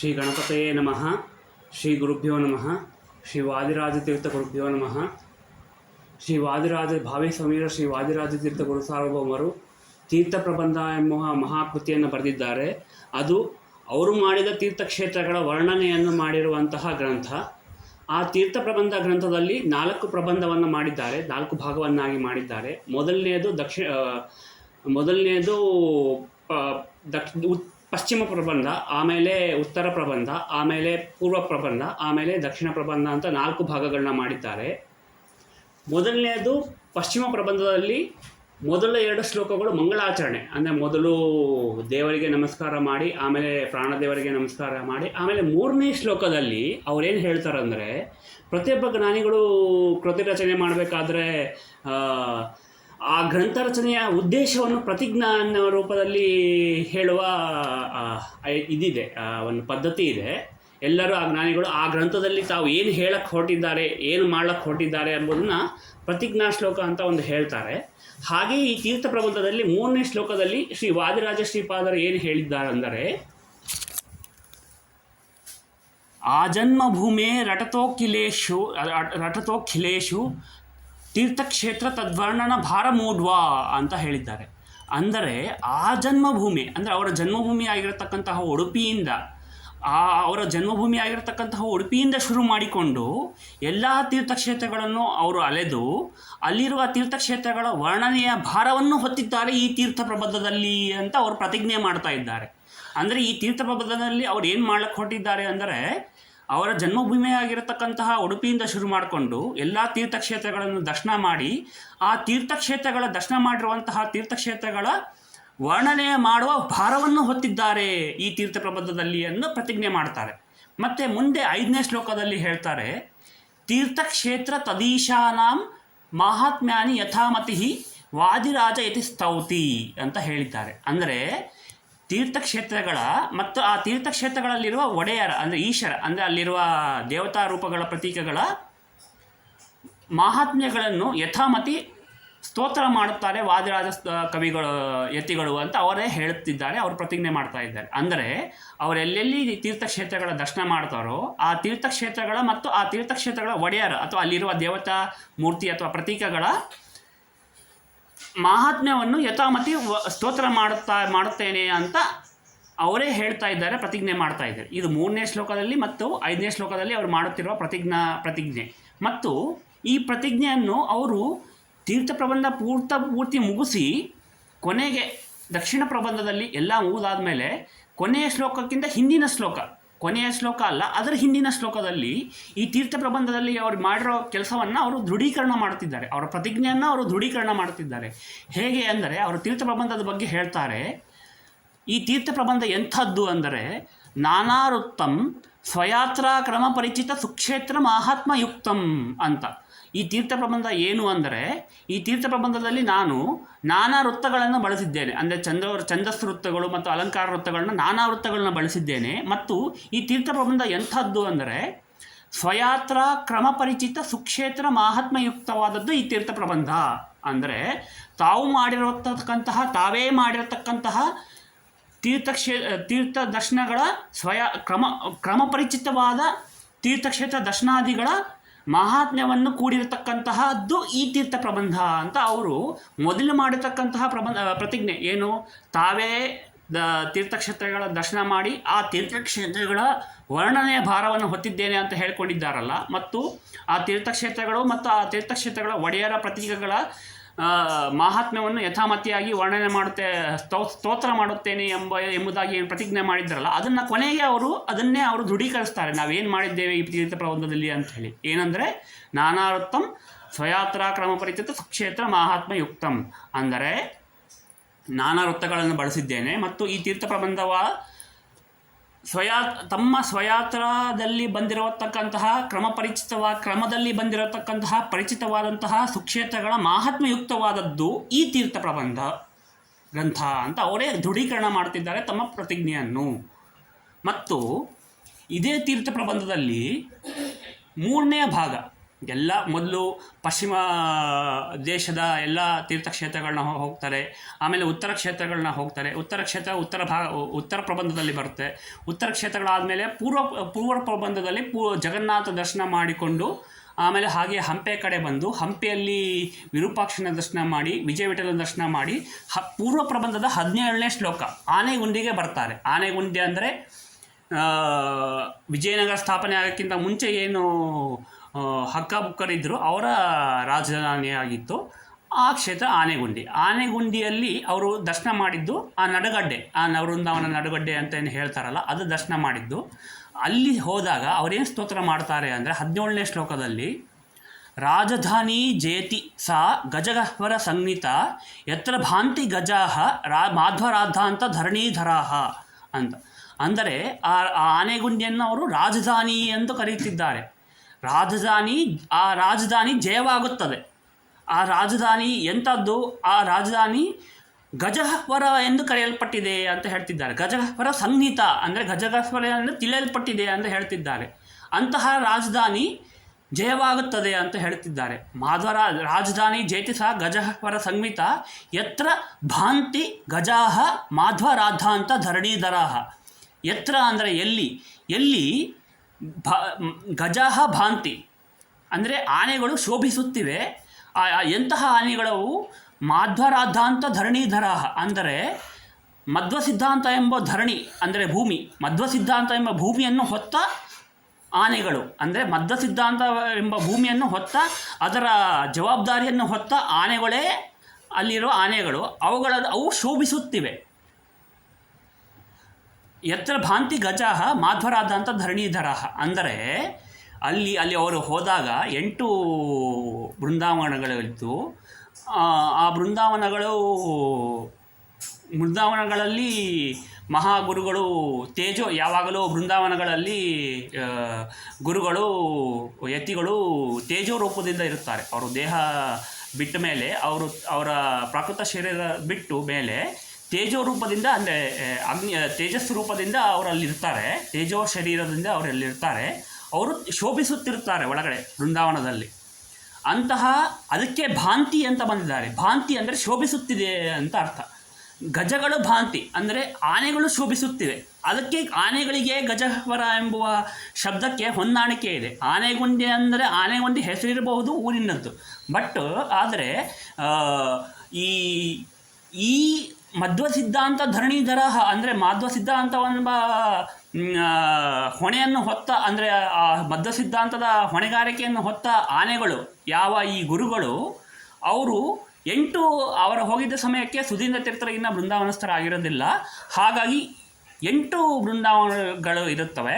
ಶ್ರೀ ಗಣಪತಯೇ ನಮಃ. ಶ್ರೀ ಗುರುಭ್ಯೋ ನಮಃ. ಶ್ರೀ ವಾದಿರಾಜತೀರ್ಥ ಗುರುಭ್ಯೋ ನಮಃ. ಶ್ರೀ ವಾದಿರಾಜ ಭಾವಿ ಸಮೀರ ಶ್ರೀ ವಾದಿರಾಜತೀರ್ಥ ಗುರು ಸಾರ್ವಭೌಮರು ತೀರ್ಥ ಪ್ರಬಂಧ ಎಂಬ ಮಹಾಕೃತಿಯನ್ನು ಬರೆದಿದ್ದಾರೆ. ಅದು ಅವರು ಮಾಡಿದ ತೀರ್ಥಕ್ಷೇತ್ರಗಳ ವರ್ಣನೆಯನ್ನು ಮಾಡಿರುವಂತಹ ಗ್ರಂಥ. ಆ ತೀರ್ಥ ಪ್ರಬಂಧ ಗ್ರಂಥದಲ್ಲಿ 4 ಪ್ರಬಂಧವನ್ನು ಮಾಡಿದ್ದಾರೆ, 4 ಭಾಗವನ್ನಾಗಿ ಮಾಡಿದ್ದಾರೆ. ಮೊದಲನೆಯದು ಪಶ್ಚಿಮ ಪ್ರಬಂಧ, ಆಮೇಲೆ ಉತ್ತರ ಪ್ರಬಂಧ, ಆಮೇಲೆ ಪೂರ್ವ ಪ್ರಬಂಧ, ಆಮೇಲೆ ದಕ್ಷಿಣ ಪ್ರಬಂಧ ಅಂತ 4 ಭಾಗಗಳನ್ನ ಮಾಡಿದ್ದಾರೆ. ಮೊದಲನೆಯದು ಪಶ್ಚಿಮ ಪ್ರಬಂಧದಲ್ಲಿ ಮೊದಲ 2 ಶ್ಲೋಕಗಳು ಮಂಗಳಾಚರಣೆ, ಅಂದರೆ ಮೊದಲು ದೇವರಿಗೆ ನಮಸ್ಕಾರ ಮಾಡಿ, ಆಮೇಲೆ ಪ್ರಾಣದೇವರಿಗೆ ನಮಸ್ಕಾರ ಮಾಡಿ, ಆಮೇಲೆ 3ನೇ ಶ್ಲೋಕದಲ್ಲಿ ಅವರೇನು ಹೇಳ್ತಾರಂದರೆ, ಪ್ರತಿಯೊಬ್ಬ ಜ್ಞಾನಿಗಳು ಕೃತಿ ರಚನೆ ಮಾಡಬೇಕಾದ್ರೆ ಆ ಗ್ರಂಥ ರಚನೆಯ ಉದ್ದೇಶವನ್ನು ಪ್ರತಿಜ್ಞಾ ಅನ್ನೋ ರೂಪದಲ್ಲಿ ಹೇಳುವ ಇದಿದೆ, ಒಂದು ಪದ್ಧತಿ ಇದೆ. ಎಲ್ಲರೂ ಆ ಜ್ಞಾನಿಗಳು ಆ ಗ್ರಂಥದಲ್ಲಿ ತಾವು ಏನು ಹೇಳಕ್ಕೆ ಹೊರಟಿದ್ದಾರೆ, ಏನು ಮಾಡ್ಲಿಕ್ಕೆ ಹೊರಟಿದ್ದಾರೆ ಎಂಬುದನ್ನು ಪ್ರತಿಜ್ಞಾ ಶ್ಲೋಕ ಅಂತ ಒಂದು ಹೇಳ್ತಾರೆ. ಹಾಗೆ ಈ ತೀರ್ಥ ಪ್ರಬಂಧದಲ್ಲಿ 3ನೇ ಶ್ಲೋಕದಲ್ಲಿ ಶ್ರೀ ವಾದಿರಾಜ ಶ್ರೀಪಾದರು ಏನು ಹೇಳಿದ್ದಾರೆ ಅಂದರೆ, ಆಜನ್ಮಭೂಮೇ ರಟತೋಖಿಲೇಶು ತೀರ್ಥಕ್ಷೇತ್ರ ತದ್ವರ್ಣನ ಭಾರ ಮೂಡ್ವಾ ಅಂತ ಹೇಳಿದ್ದಾರೆ. ಅಂದರೆ ಆ ಜನ್ಮಭೂಮಿ ಅಂದರೆ ಅವರ ಜನ್ಮಭೂಮಿ ಆಗಿರತಕ್ಕಂತಹ ಉಡುಪಿಯಿಂದ ಶುರು ಮಾಡಿಕೊಂಡು ಎಲ್ಲ ತೀರ್ಥಕ್ಷೇತ್ರಗಳನ್ನು ಅವರು ಅಲೆದು ಅಲ್ಲಿರುವ ತೀರ್ಥಕ್ಷೇತ್ರಗಳ ವರ್ಣನೆಯ ಭಾರವನ್ನು ಹೊತ್ತಿದ್ದಾರೆ ಈ ತೀರ್ಥ ಪ್ರಬಂಧದಲ್ಲಿ ಅಂತ ಅವರು ಪ್ರತಿಜ್ಞೆ ಮಾಡ್ತಾ ಇದ್ದಾರೆ. ಅಂದರೆ ಈ ತೀರ್ಥ ಪ್ರಬಂಧದಲ್ಲಿ ಅವ್ರು ಏನು ಮಾಡ್ಲಿಕ್ಕೆ ಹೊರಟಿದ್ದಾರೆ ಅಂದರೆ, ಅವರ ಜನ್ಮಭೂಮಿಯಾಗಿರತಕ್ಕಂತಹ ಉಡುಪಿಯಿಂದ ಶುರು ಮಾಡಿಕೊಂಡು ಎಲ್ಲ ತೀರ್ಥಕ್ಷೇತ್ರಗಳನ್ನು ದರ್ಶನ ಮಾಡಿ, ಆ ತೀರ್ಥಕ್ಷೇತ್ರಗಳ ದರ್ಶನ ಮಾಡಿರುವಂತಹ ತೀರ್ಥಕ್ಷೇತ್ರಗಳ ವರ್ಣನೆ ಮಾಡುವ ಭಾರವನ್ನು ಹೊತ್ತಿದ್ದಾರೆ ಈ ತೀರ್ಥ ಪ್ರಬಂಧದಲ್ಲಿ ಎಂದು ಪ್ರತಿಜ್ಞೆ ಮಾಡ್ತಾರೆ. ಮತ್ತು ಮುಂದೆ 5ನೇ ಶ್ಲೋಕದಲ್ಲಿ ಹೇಳ್ತಾರೆ, ತೀರ್ಥಕ್ಷೇತ್ರ ತದೀಶಾನಾಂ ಮಾಹಾತ್ಮ್ಯಾನಿ ಯಥಾಮತಿ ವಾದಿರಾಜ ಯತಿ ಸ್ತೌತಿ ಅಂತ ಹೇಳಿದ್ದಾರೆ. ಅಂದರೆ ತೀರ್ಥಕ್ಷೇತ್ರಗಳ ಮತ್ತು ಆ ತೀರ್ಥಕ್ಷೇತ್ರಗಳಲ್ಲಿರುವ ಒಡೆಯರ ಅಂದರೆ ಈಶ್ವರ ಅಂದರೆ ಅಲ್ಲಿರುವ ದೇವತಾ ರೂಪಗಳ ಪ್ರತೀಕಗಳ ಮಾಹಾತ್ಮ್ಯಗಳನ್ನು ಯಥಾಮತಿ ಸ್ತೋತ್ರ ಮಾಡುತ್ತಾರೆ ವಾದಿರಾಜ ಕವಿಗಳು ಯತಿಗಳು ಅಂತ ಅವರೇ ಹೇಳುತ್ತಿದ್ದಾರೆ, ಅವರು ಪ್ರತಿಜ್ಞೆ ಮಾಡ್ತಾ ಇದ್ದಾರೆ. ಅಂದರೆ ಅವರೆಲ್ಲೆಲ್ಲಿ ತೀರ್ಥಕ್ಷೇತ್ರಗಳ ದರ್ಶನ ಮಾಡ್ತಾರೋ ಆ ತೀರ್ಥಕ್ಷೇತ್ರಗಳ ಮತ್ತು ಆ ತೀರ್ಥಕ್ಷೇತ್ರಗಳ ಒಡೆಯರ ಅಥವಾ ಅಲ್ಲಿರುವ ದೇವತಾ ಮೂರ್ತಿ ಅಥವಾ ಪ್ರತೀಕಗಳ ಮಾಹಾತ್ಮ್ಯವನ್ನು ಯಥಾಮತಿ ಸ್ತೋತ್ರ ಮಾಡುತ್ತೇನೆ ಅಂತ ಅವರೇ ಹೇಳ್ತಾ ಇದ್ದಾರೆ, ಪ್ರತಿಜ್ಞೆ ಮಾಡ್ತಾ ಇದ್ದಾರೆ. ಇದು 3ನೇ ಶ್ಲೋಕದಲ್ಲಿ ಮತ್ತು 5ನೇ ಶ್ಲೋಕದಲ್ಲಿ ಅವರು ಮಾಡುತ್ತಿರುವ ಪ್ರತಿಜ್ಞೆ. ಮತ್ತು ಈ ಪ್ರತಿಜ್ಞೆಯನ್ನು ಅವರು ತೀರ್ಥ ಪ್ರಬಂಧ ಪೂರ್ತಿ ಮುಗಿಸಿ ಕೊನೆಗೆ ದಕ್ಷಿಣ ಪ್ರಬಂಧದಲ್ಲಿ ಎಲ್ಲ ಮುಗಿದಾದ ಮೇಲೆ ಕೊನೆಯ ಶ್ಲೋಕಕ್ಕಿಂತ ಹಿಂದಿನ ಶ್ಲೋಕ, ಕೊನೆಯ ಶ್ಲೋಕ ಅಲ್ಲ ಅದರ ಹಿಂದಿನ ಶ್ಲೋಕದಲ್ಲಿ ಈ ತೀರ್ಥ ಪ್ರಬಂಧದಲ್ಲಿ ಅವರು ಮಾಡಿರೋ ಕೆಲಸವನ್ನು ಅವರು ದೃಢೀಕರಣ ಮಾಡುತ್ತಿದ್ದಾರೆ, ಅವರ ಪ್ರತಿಜ್ಞೆಯನ್ನು ಅವರು ದೃಢೀಕರಣ ಮಾಡುತ್ತಿದ್ದಾರೆ. ಹೇಗೆ ಅಂದರೆ, ಅವರು ತೀರ್ಥ ಪ್ರಬಂಧದ ಬಗ್ಗೆ ಹೇಳ್ತಾರೆ, ಈ ತೀರ್ಥ ಪ್ರಬಂಧ ಎಂಥದ್ದು ಅಂದರೆ, ನಾನಾರುತ್ತಂ ಸ್ವಯಾತ್ರಾ ಕ್ರಮ ಪರಿಚಿತ ಸುಕ್ಷೇತ್ರ ಮಾಹಾತ್ಮಯುಕ್ತಂ ಅಂತ. ಈ ತೀರ್ಥ ಪ್ರಬಂಧ ಏನು ಅಂದರೆ, ಈ ತೀರ್ಥ ಪ್ರಬಂಧದಲ್ಲಿ ನಾನು ನಾನಾ ವೃತ್ತಗಳನ್ನು ಬಳಸಿದ್ದೇನೆ, ಅಂದರೆ ಛಂದಸ್ಸು ವೃತ್ತಗಳು ಮತ್ತು ಅಲಂಕಾರ ವೃತ್ತಗಳನ್ನು ನಾನಾ ವೃತ್ತಗಳನ್ನು ಬಳಸಿದ್ದೇನೆ. ಮತ್ತು ಈ ತೀರ್ಥ ಪ್ರಬಂಧ ಎಂಥದ್ದು ಅಂದರೆ, ಸ್ವಯಾತ್ರ ಕ್ರಮ ಪರಿಚಿತ ಸುಕ್ಷೇತ್ರ ಮಾಹಾತ್ಮಯುಕ್ತವಾದದ್ದು ಈ ತೀರ್ಥ ಪ್ರಬಂಧ. ಅಂದರೆ ತಾವೇ ಮಾಡಿರತಕ್ಕಂತಹ ತೀರ್ಥ ದರ್ಶನಗಳ ಕ್ರಮ ಪರಿಚಿತವಾದ ತೀರ್ಥಕ್ಷೇತ್ರ ದರ್ಶನಾದಿಗಳ ಮಹಾತ್ಮ್ಯವನ್ನು ಕೂಡಿರತಕ್ಕಂತಹದ್ದು ಈ ತೀರ್ಥ ಪ್ರಬಂಧ ಅಂತ ಅವರು ಮೊದಲು ಮಾಡಿರ್ತಕ್ಕಂತಹ ಪ್ರತಿಜ್ಞೆ ಏನು, ತಾವೇ ತೀರ್ಥಕ್ಷೇತ್ರಗಳ ದರ್ಶನ ಮಾಡಿ ಆ ತೀರ್ಥಕ್ಷೇತ್ರಗಳ ವರ್ಣನೆಯ ಭಾರವನ್ನು ಹೊತ್ತಿದ್ದೇನೆ ಅಂತ ಹೇಳ್ಕೊಂಡಿದ್ದಾರಲ್ಲ, ಮತ್ತು ಆ ತೀರ್ಥಕ್ಷೇತ್ರಗಳು ಮತ್ತು ಆ ತೀರ್ಥಕ್ಷೇತ್ರಗಳ ಒಡೆಯರ ಪ್ರತೀಕಗಳ ಮಾಹಾತ್ಮ್ಯವನ್ನು ಯಥಾಮತಿಯಾಗಿ ವರ್ಣನೆ ಸ್ತೋತ್ರ ಮಾಡುತ್ತೇನೆ ಎಂಬುದಾಗಿ ಏನು ಪ್ರತಿಜ್ಞೆ ಮಾಡಿದ್ದಾರಲ್ಲ, ಅದನ್ನು ಕೊನೆಗೆ ಅದನ್ನೇ ಅವರು ದೃಢೀಕರಿಸ್ತಾರೆ, ನಾವೇನು ಮಾಡಿದ್ದೇವೆ ಈ ತೀರ್ಥ ಪ್ರಬಂಧದಲ್ಲಿ ಅಂತ ಹೇಳಿ. ಏನಂದರೆ, ನಾನಾವೃತ್ತಂ ಸ್ವಯಾತ್ರಾ ಕ್ರಮ ಪರಿಚಿತ ಸುಕ್ಷೇತ್ರ ಮಾಹಾತ್ಮ್ಯಯುಕ್ತಂ, ಅಂದರೆ ನಾನಾ ವೃತ್ತಗಳನ್ನು ಬಳಸಿದ್ದೇನೆ ಮತ್ತು ಈ ತೀರ್ಥ ಪ್ರಬಂಧವ ತಮ್ಮ ಸ್ವಯಾತ್ರದಲ್ಲಿ ಬಂದಿರತಕ್ಕಂತಹ ಕ್ರಮದಲ್ಲಿ ಬಂದಿರತಕ್ಕಂತಹ ಪರಿಚಿತವಾದಂತಹ ಸುಕ್ಷೇತ್ರಗಳ ಮಾಹಾತ್ಮ್ಯಯುಕ್ತವಾದದ್ದು ಈ ತೀರ್ಥ ಪ್ರಬಂಧ ಗ್ರಂಥ ಅಂತ ಅವರೇ ದೃಢೀಕರಣ ಮಾಡ್ತಿದ್ದಾರೆ ತಮ್ಮ ಪ್ರತಿಜ್ಞೆಯನ್ನು. ಮತ್ತು ಇದೇ ತೀರ್ಥ ಪ್ರಬಂಧದಲ್ಲಿ 3ನೇ ಭಾಗ ಎಲ್ಲ ಮೊದಲು ಪಶ್ಚಿಮ ದೇಶದ ಎಲ್ಲ ತೀರ್ಥಕ್ಷೇತ್ರಗಳನ್ನ ಹೋಗ್ತಾರೆ, ಆಮೇಲೆ ಉತ್ತರ ಕ್ಷೇತ್ರಗಳನ್ನ ಹೋಗ್ತಾರೆ. ಉತ್ತರ ಕ್ಷೇತ್ರ ಉತ್ತರ ಪ್ರಬಂಧದಲ್ಲಿ ಬರುತ್ತೆ. ಉತ್ತರ ಕ್ಷೇತ್ರಗಳಾದಮೇಲೆ ಪೂರ್ವ ಪ್ರಬಂಧದಲ್ಲಿ ಜಗನ್ನಾಥ ದರ್ಶನ ಮಾಡಿಕೊಂಡು ಆಮೇಲೆ ಹಾಗೆ ಹಂಪೆ ಕಡೆ ಬಂದು ಹಂಪಿಯಲ್ಲಿ ವಿರೂಪಾಕ್ಷನ ದರ್ಶನ ಮಾಡಿ ವಿಜಯ ವಿಠಲ ದರ್ಶನ ಮಾಡಿ ಪೂರ್ವ ಪ್ರಬಂಧದ 17ನೇ ಶ್ಲೋಕ ಆನೆಗುಂದಿಗೆ ಬರ್ತಾರೆ. ಆನೆಗುಂದಿ ಅಂದರೆ ವಿಜಯನಗರ ಸ್ಥಾಪನೆ ಆಗೋಕ್ಕಿಂತ ಮುಂಚೆ ಏನು ಹಕ್ಕಬುಕ್ಕರಿದ್ದರು ಅವರ ರಾಜಧಾನಿಯಾಗಿತ್ತು ಆ ಕ್ಷೇತ್ರ ಆನೆಗುಂದಿ. ಆನೆಗುಂದಿಯಲ್ಲಿ ಅವರು ದರ್ಶನ ಮಾಡಿದ್ದು ಆ ನಡುಗಡ್ಡೆ, ಆ ನವವೃಂದಾವನ ನಡುಗಡ್ಡೆ ಅಂತ ಏನು ಹೇಳ್ತಾರಲ್ಲ ಅದು ದರ್ಶನ ಮಾಡಿದ್ದು. ಅಲ್ಲಿ ಹೋದಾಗ ಅವರೇನು ಸ್ತೋತ್ರ ಮಾಡ್ತಾರೆ ಅಂದರೆ 17ನೇ ಶ್ಲೋಕದಲ್ಲಿ ರಾಜಧಾನಿ ಜೇತಿ ಸಾ ಗಜಗಹ್ವರ ಸಂಹಿತ ಯತ್ರ ಭಾಂತಿ ಗಜಾಹ ಮಾಧ್ವರಾಧಾಂತ ಧರಣೀಧರಾಹ ಅಂತ. ಅಂದರೆ ಆ ಆನೆಗುಂದಿಯನ್ನು ಅವರು ರಾಜಧಾನಿ ಎಂದು ಕರೆಯುತ್ತಿದ್ದಾರೆ. ಆ ರಾಜಧಾನಿ ಜಯವಾಗುತ್ತದೆ. ಆ ರಾಜಧಾನಿ ಎಂಥದ್ದು? ಆ ರಾಜಧಾನಿ ಗಜಗಹ್ವರ ಎಂದು ಕರೆಯಲ್ಪಟ್ಟಿದೆ ಅಂತ ಹೇಳ್ತಿದ್ದಾರೆ. ಗಜಗಹ್ವರ ಸಂಹಿತ ಅಂದರೆ ಗಜಗಹ್ವರ ಎಂದು ತಿಳಿಯಲ್ಪಟ್ಟಿದೆ ಅಂತ ಹೇಳ್ತಿದ್ದಾರೆ. ಅಂತಹ ರಾಜಧಾನಿ ಜಯವಾಗುತ್ತದೆ ಅಂತ ಹೇಳ್ತಿದ್ದಾರೆ. ರಾಜಧಾನಿ ಜಯತಿ ಸಹ ಗಜಗಹ್ವರ ಸಂಹಿತ ಯತ್ರ ಭಾಂತಿ ಗಜಾಹ ಮಾಧ್ವರಾಧಾಂತ ಧರಣೀಧರಾಹ. ಯತ್ರ ಅಂದರೆ ಎಲ್ಲಿ ಗಜಾಹ ಭಾಂತಿ ಅಂದರೆ ಆನೆಗಳು ಶೋಭಿಸುತ್ತಿವೆ. ಎಂತಹ ಆನೆಗಳು? ಮಾಧ್ವರಾಧಾಂತ ಧರಣೀಧರಾಹ ಅಂದರೆ ಮಧ್ವ ಸಿದ್ಧಾಂತ ಎಂಬ ಧರಣಿ ಅಂದರೆ ಭೂಮಿ, ಮಧ್ವ ಸಿದ್ಧಾಂತ ಎಂಬ ಭೂಮಿಯನ್ನು ಹೊತ್ತ ಆನೆಗಳು ಅಂದರೆ ಮಧ್ವ ಸಿದ್ಧಾಂತ ಎಂಬ ಭೂಮಿಯನ್ನು ಹೊತ್ತ ಅದರ ಜವಾಬ್ದಾರಿಯನ್ನು ಹೊತ್ತ ಆನೆಗಳೇ ಅಲ್ಲಿರೋ ಆನೆಗಳು. ಅವು ಶೋಭಿಸುತ್ತಿವೆ. ಯತ್ರ ಭಾಂತಿ ಗಜಾಹ ಮಾಧ್ವರಾಧಾಂತ ಧರಣೀಧರಾಹ ಅಂದರೆ ಅಲ್ಲಿ ಅವರು ಹೋದಾಗ 8 ಬೃಂದಾವನಗಳಿತ್ತು. ಆ ಬೃಂದಾವನಗಳಲ್ಲಿ ಮಹಾಗುರುಗಳು ಯಾವಾಗಲೂ ಬೃಂದಾವನಗಳಲ್ಲಿ ಗುರುಗಳು ಯತಿಗಳು ತೇಜೋ ರೂಪದಿಂದ ಇರುತ್ತಾರೆ. ಅವರು ದೇಹ ಬಿಟ್ಟ ಮೇಲೆ ಅವರ ಪ್ರಾಕೃತ ಶರೀರ ಬಿಟ್ಟು ಮೇಲೆ ತೇಜೋ ರೂಪದಿಂದ ಅಂದರೆ ತೇಜಸ್ಸು ರೂಪದಿಂದ ಅವರಲ್ಲಿರ್ತಾರೆ. ತೇಜೋ ಶರೀರದಿಂದ ಅವರಲ್ಲಿರ್ತಾರೆ. ಅವರು ಶೋಭಿಸುತ್ತಿರ್ತಾರೆ ಒಳಗಡೆ ಬೃಂದಾವನದಲ್ಲಿ. ಅದಕ್ಕೆ ಭಾಂತಿ ಅಂತ ಬಂದಿದ್ದಾರೆ. ಭಾಂತಿ ಅಂದರೆ ಶೋಭಿಸುತ್ತಿದೆ ಅಂತ ಅರ್ಥ. ಗಜಗಳು ಭಾಂತಿ ಅಂದರೆ ಆನೆಗಳು ಶೋಭಿಸುತ್ತಿವೆ. ಅದಕ್ಕೆ ಆನೆಗಳಿಗೆ ಗಜಗಹ್ವರ ಎಂಬುವ ಶಬ್ದಕ್ಕೆ ಹೊಂದಾಣಿಕೆ ಇದೆ. ಆನೆಗುಂದಿ ಅಂದರೆ ಆನೆಗುಂದಿ ಹೆಸರಿರಬಹುದು ಊರಿನದ್ದು, ಆದರೆ ಈ ಮಧ್ವ ಸಿದ್ಧಾಂತ ಧರಣೀಧರ ಅಂದರೆ ಮಾಧ್ವ ಸಿದ್ಧಾಂತವೆಂಬ ಹೊಣೆಯನ್ನು ಹೊತ್ತ ಅಂದರೆ ಆ ಮಧ್ವ ಸಿದ್ಧಾಂತದ ಹೊಣೆಗಾರಿಕೆಯನ್ನು ಹೊತ್ತ ಆನೆಗಳು ಈ ಗುರುಗಳು ಅವರು ಅವರು ಹೋಗಿದ್ದ ಸಮಯಕ್ಕೆ ಸುಧೀಂದ್ರ ತೀರ್ಥರಿಗಿನ್ನ ಬೃಂದಾವನಸ್ಥರಾಗಿರೋದಿಲ್ಲ. ಹಾಗಾಗಿ 8 ಬೃಂದಾವನಗಳು ಇರುತ್ತವೆ.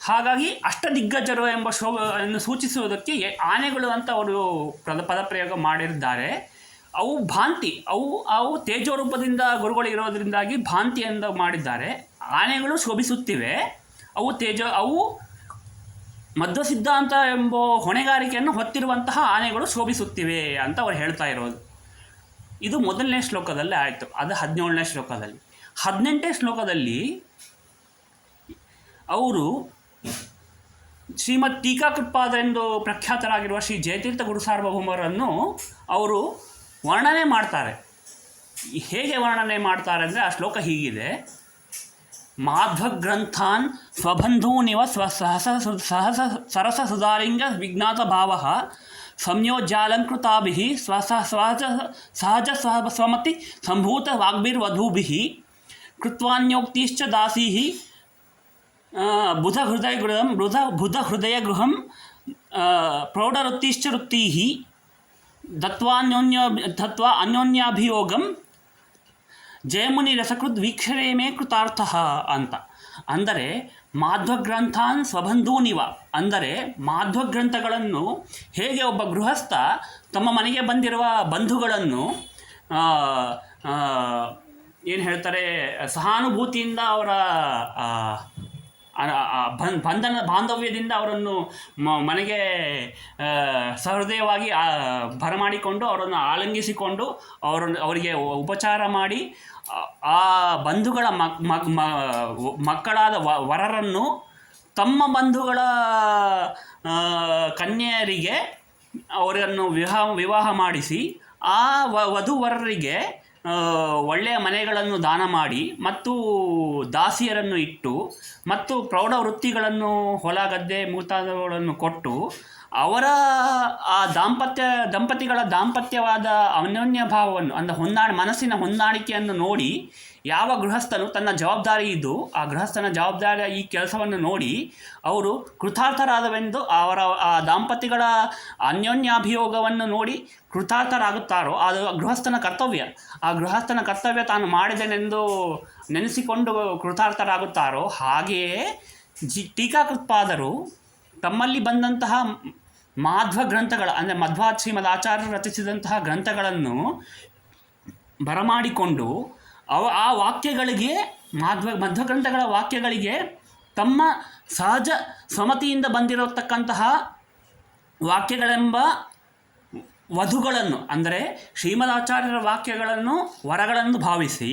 ಹಾಗಾಗಿ ಅಷ್ಟದಿಗ್ಗಜರು ಎಂಬ ಶೋಭೆಯನ್ನು ಸೂಚಿಸುವುದಕ್ಕೆ ಆನೆಗಳು ಅಂತ ಅವರು ಪದಪ್ರಯೋಗ ಮಾಡಿದ್ದಾರೆ. ಅವು ಭಾಂತಿ, ಅವು ತೇಜೋ ರೂಪದಿಂದ ಗುರುಗಳು ಇರೋದರಿಂದಾಗಿ ಭಾಂತಿ ಎಂದು ಮಾಡಿದ್ದಾರೆ. ಆನೆಗಳು ಶೋಭಿಸುತ್ತಿವೆ. ಅವು ಮಧ್ವ ಸಿದ್ಧಾಂತ ಎಂಬ ಹೊಣೆಗಾರಿಕೆಯನ್ನು ಹೊತ್ತಿರುವಂತಹ ಆನೆಗಳು ಶೋಭಿಸುತ್ತಿವೆ ಅಂತ ಅವರು ಹೇಳ್ತಾ ಇರೋದು. ಇದು ಮೊದಲನೇ ಶ್ಲೋಕದಲ್ಲಿ ಆಯಿತು. ಅದು 17ನೇ ಶ್ಲೋಕದಲ್ಲಿ. 18ನೇ ಶ್ಲೋಕದಲ್ಲಿ ಅವರು ಶ್ರೀಮದ್ ಟೀಕಾಕೃತ್ಪಾದರೆಂದು ಪ್ರಖ್ಯಾತರಾಗಿರುವ ಶ್ರೀ ಜಯತೀರ್ಥ ಗುರು ಸಾರ್ವಭೌಮರನ್ನು ಅವರು ವರ್ಣನೆ ಮಾಡ್ತಾರೆ. ಹೇಗೆ ವರ್ಣನೆ ಮಾಡ್ತಾರೆ ಅಂದರೆ ಆ ಶ್ಲೋಕ ಹೀಗಿದೆ: ಮಾಧ್ವಗ್ರಂಥಾನ್ ಸ್ವಬಂಧೂನಿವ ಸರಸ ಸುಧಾಲಿಂಗ ವಿಜ್ಞಾತ ಭಾವ ಸಂಯೋಜ್ಯಾಲಂಕೃತಾಭಿಃ ಸಹಜ ಸ್ವಮತಿ ಸಂಭೂತ ವಾಗ್ಭಿರ್ವಧೂಭಿಃ ಕೃತ್ವಾನ್ಯೋಕ್ತಿಶ್ಚ ದಾಸೀಃ ಬುಧಹೃದಯಗೃಹಂ ಪ್ರೌಢವೃತ್ತಿಶ್ಚ ವೃತ್ತೈಃ ದತ್ವಾ ಅನ್ಯೋನ್ಯಾಭಿಯೋಗಂ ಜಯಮುನಿ ರಸಕೃತ್ ವೀಕ್ಷಣೆ ಕೃತಾರ್ಥಃ ಅಂತ. ಅಂದರೆ ಮಾಧ್ವಗ್ರಂಥಾನ್ ಸ್ವಬಂಧೂನಿವ ಅಂದರೆ ಮಾಧ್ವಗ್ರಂಥಗಳನ್ನು ಹೇಗೆ ಒಬ್ಬ ಗೃಹಸ್ಥ ತಮ್ಮ ಮನೆಗೆ ಬಂದಿರುವ ಬಂಧುಗಳನ್ನು ಏನು ಹೇಳ್ತಾರೆ ಸಹಾನುಭೂತಿಯಿಂದ ಅವರ ಬಾಂಧವ್ಯದಿಂದ ಅವರನ್ನು ಮನೆಗೆ ಸಹೃದಯವಾಗಿ ಬರಮಾಡಿಕೊಂಡು ಅವರನ್ನು ಆಲಿಂಗಿಸಿಕೊಂಡು ಅವರಿಗೆ ಉಪಚಾರ ಮಾಡಿ ಆ ಬಂಧುಗಳ ಮಕ್ಕಳಾದ ವರರನ್ನು ತಮ್ಮ ಬಂಧುಗಳ ಕನ್ಯೆಯರಿಗೆ ಅವರನ್ನು ವಿವಾಹ ಮಾಡಿಸಿ ಆ ವಧುವರರಿಗೆ ಒಳ್ಳೆಯ ಮನೆಗಳನ್ನು ದಾನ ಮಾಡಿ ಮತ್ತು ದಾಸಿಯರನ್ನು ಇಟ್ಟು ಮತ್ತು ಪ್ರೌಢ ವೃತ್ತಿಗಳನ್ನು ಹೊಲ ಗದ್ದೆ ಮುಂತಾದವುಗಳನ್ನು ಕೊಟ್ಟು ಅವರ ಆ ದಂಪತಿಗಳ ದಾಂಪತ್ಯವಾದ ಅನ್ಯೋನ್ಯ ಭಾವವನ್ನು ಮನಸ್ಸಿನ ಹೊಂದಾಣಿಕೆಯನ್ನು ನೋಡಿ ಯಾವ ಗೃಹಸ್ಥನು ತನ್ನ ಜವಾಬ್ದಾರಿ ಇದ್ದು ಆ ಗೃಹಸ್ಥನ ಜವಾಬ್ದಾರಿಯ ಈ ಕೆಲಸವನ್ನು ನೋಡಿ ಅವರು ಕೃತಾರ್ಥರಾದವೆಂದು ಅವರ ಆ ದಾಂಪತಿಗಳ ಅನ್ಯೋನ್ಯಾಭಿಯೋಗವನ್ನು ನೋಡಿ ಕೃತಾರ್ಥರಾಗುತ್ತಾರೋ ಅದು ಗೃಹಸ್ಥನ ಕರ್ತವ್ಯ. ಆ ಗೃಹಸ್ಥನ ಕರ್ತವ್ಯ ತಾನು ಮಾಡಿದೆನೆಂದು ನೆನೆಸಿಕೊಂಡು ಕೃತಾರ್ಥರಾಗುತ್ತಾರೋ ಹಾಗೆಯೇ ಟೀಕಾಕೃತ್ಪಾದರು ತಮ್ಮಲ್ಲಿ ಬಂದಂತಹ ಮಾಧ್ವ ಗ್ರಂಥಗಳ ಮಧ್ವಾತ್ ಶ್ರೀಮದ್ ಆಚಾರ್ಯರು ರಚಿಸಿದಂತಹ ಗ್ರಂಥಗಳನ್ನು ಬರಮಾಡಿಕೊಂಡು ಆ ವಾಕ್ಯಗಳಿಗೆ ಮಧ್ವ ಗ್ರಂಥಗಳ ವಾಕ್ಯಗಳಿಗೆ ತಮ್ಮ ಸಹಜ ಸಮತಿಯಿಂದ ಬಂದಿರತಕ್ಕಂತಹ ವಾಕ್ಯಗಳೆಂಬ ವಧುಗಳನ್ನು ಶ್ರೀಮದಾಚಾರ್ಯರ ವಾಕ್ಯಗಳನ್ನು ವರಗಳನ್ನು ಭಾವಿಸಿ